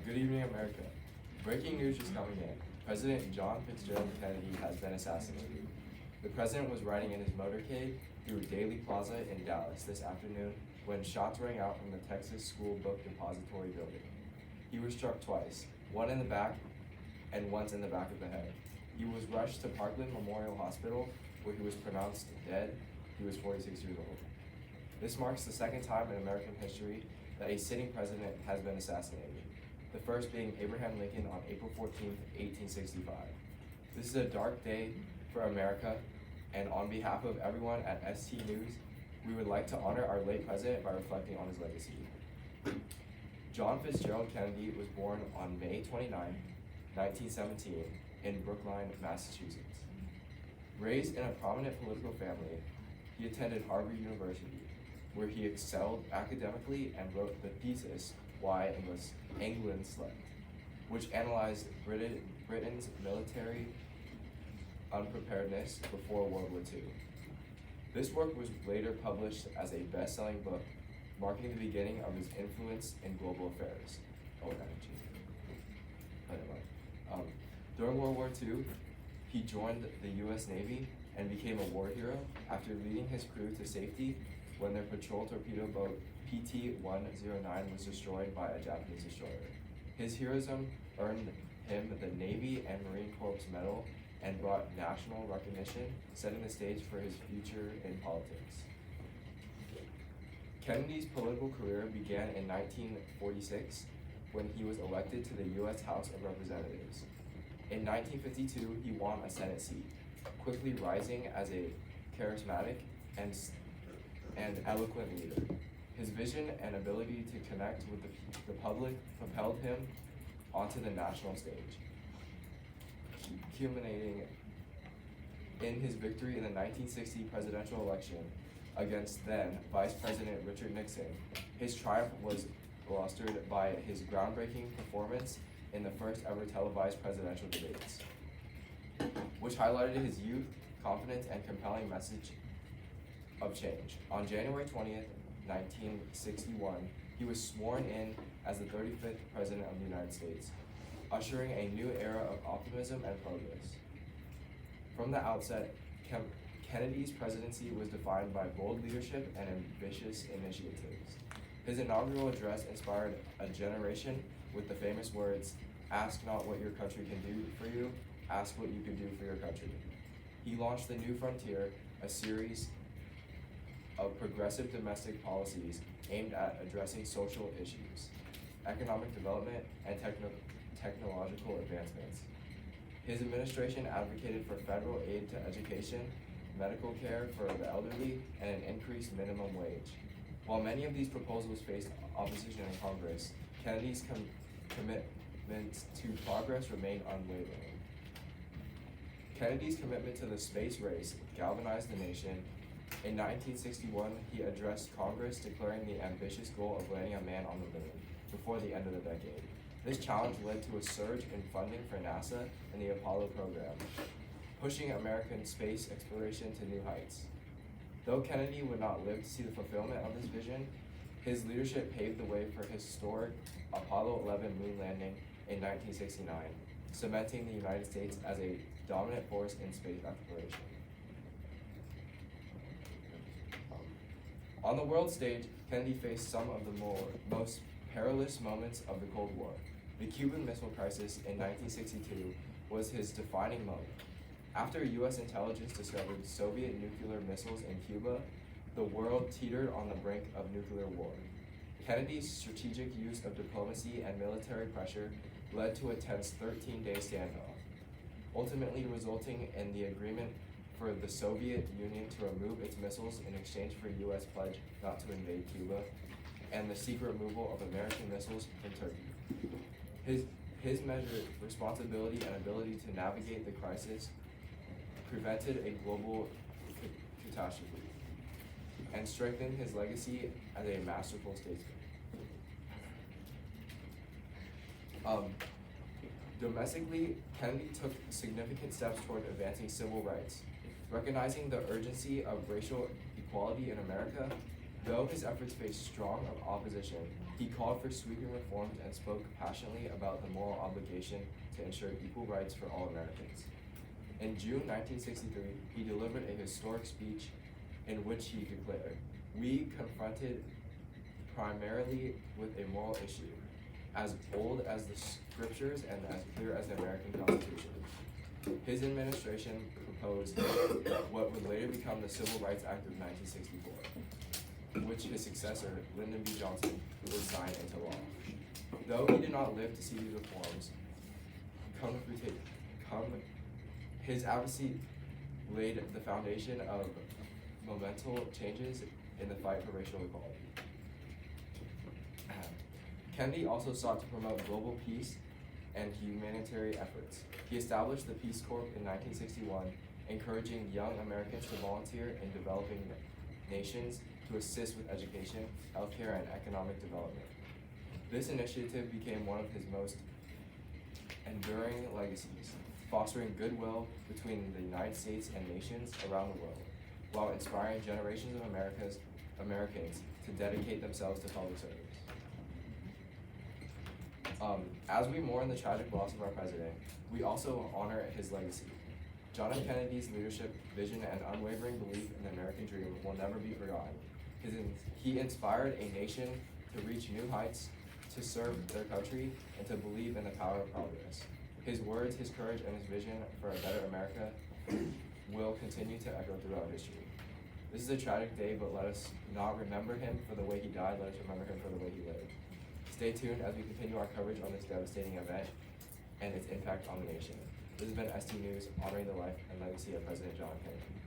Good evening, America. Breaking news just coming in. President John Fitzgerald Kennedy has been assassinated. The president was riding in his motorcade through Daley Plaza in Dallas this afternoon when shots rang out from the Texas School Book Depository building. He was struck twice, one in the back and once in the back of the head. He was rushed to Parkland Memorial Hospital where he was pronounced dead. He was 46 years old. This marks the second time in American history that a sitting president has been assassinated, the first being Abraham Lincoln on April 14, 1865. This is a dark day for America, and on behalf of everyone at ST News, we would like to honor our late president by reflecting on his legacy. John Fitzgerald Kennedy was born on May 29, 1917, in Brookline, Massachusetts. Raised in a prominent political family, he attended Harvard University, where he excelled academically and wrote the thesis, Why England Slept, which analyzed Britain's military unpreparedness before World War II. This work was later published as a best-selling book, marking the beginning of his influence in global affairs. During World War II, he joined the U.S. Navy and became a war hero after leading his crew to safety when their patrol torpedo boat PT-109 was destroyed by a Japanese destroyer. His heroism earned him the Navy and Marine Corps Medal and brought national recognition, setting the stage for his future in politics. Kennedy's political career began in 1946 when he was elected to the U.S. House of Representatives. In 1952, he won a Senate seat, quickly rising as a charismatic and eloquent leader. His vision and ability to connect with the public propelled him onto the national stage, culminating in his victory in the 1960 presidential election against then Vice President Richard Nixon. His triumph was bolstered by his groundbreaking performance in the first ever televised presidential debates, which highlighted his youth, confidence, and compelling message of change. On January 20th, 1961, he was sworn in as the 35th President of the United States, ushering a new era of optimism and progress. From the outset, Kennedy's presidency was defined by bold leadership and ambitious initiatives. His inaugural address inspired a generation with the famous words, "Ask not what your country can do for you, ask what you can do for your country." He launched the New Frontier, a series of progressive domestic policies aimed at addressing social issues, economic development, and technological advancements. His administration advocated for federal aid to education, medical care for the elderly, and an increased minimum wage. While many of these proposals faced opposition in Congress, Kennedy's commitment to progress remained unwavering. Kennedy's commitment to the space race galvanized the nation. In 1961, he addressed Congress declaring the ambitious goal of landing a man on the moon before the end of the decade. This challenge led to a surge in funding for NASA and the Apollo program, pushing American space exploration to new heights. Though Kennedy would not live to see the fulfillment of this vision, his leadership paved the way for historic Apollo 11 moon landing in 1969, cementing the United States as a dominant force in space exploration. On the world stage, Kennedy faced some of the most perilous moments of the Cold War. The Cuban Missile Crisis in 1962 was his defining moment. After U.S. intelligence discovered Soviet nuclear missiles in Cuba, the world teetered on the brink of nuclear war. Kennedy's strategic use of diplomacy and military pressure led to a tense 13-day standoff, ultimately resulting in the agreement for the Soviet Union to remove its missiles in exchange for U.S. pledge not to invade Cuba, and the secret removal of American missiles from Turkey. His measured responsibility and ability to navigate the crisis prevented a global catastrophe and strengthened his legacy as a masterful statesman. Domestically, Kennedy took significant steps toward advancing civil rights. Recognizing the urgency of racial equality in America, though his efforts faced strong opposition, He called for sweeping reforms and spoke passionately about the moral obligation to ensure equal rights for all Americans. In June 1963, he delivered a historic speech in which he declared, "We confronted primarily with a moral issue, as old as the scriptures and as clear as the American Constitution." His administration proposed what would later become the Civil Rights Act of 1964, which his successor, Lyndon B. Johnson, would sign into law. Though he did not live to see these reforms his advocacy laid the foundation of monumental changes in the fight for racial equality. Kennedy also sought to promote global peace and humanitarian efforts. He established the Peace Corps in 1961, encouraging young Americans to volunteer in developing nations to assist with education, healthcare, and economic development. This initiative became one of his most enduring legacies, fostering goodwill between the United States and nations around the world, while inspiring generations of Americans to dedicate themselves to public service. As we mourn the tragic loss of our president, we also honor his legacy. John F. Kennedy's leadership, vision, and unwavering belief in the American dream will never be forgotten. He inspired a nation to reach new heights, to serve their country, and to believe in the power of progress. His words, his courage, and his vision for a better America will continue to echo throughout history. This is a tragic day, but let us not remember him for the way he died, let us remember him for the way he lived. Stay tuned as we continue our coverage on this devastating event and its impact on the nation. This has been ST News, honoring the life and legacy of President John F. Kennedy.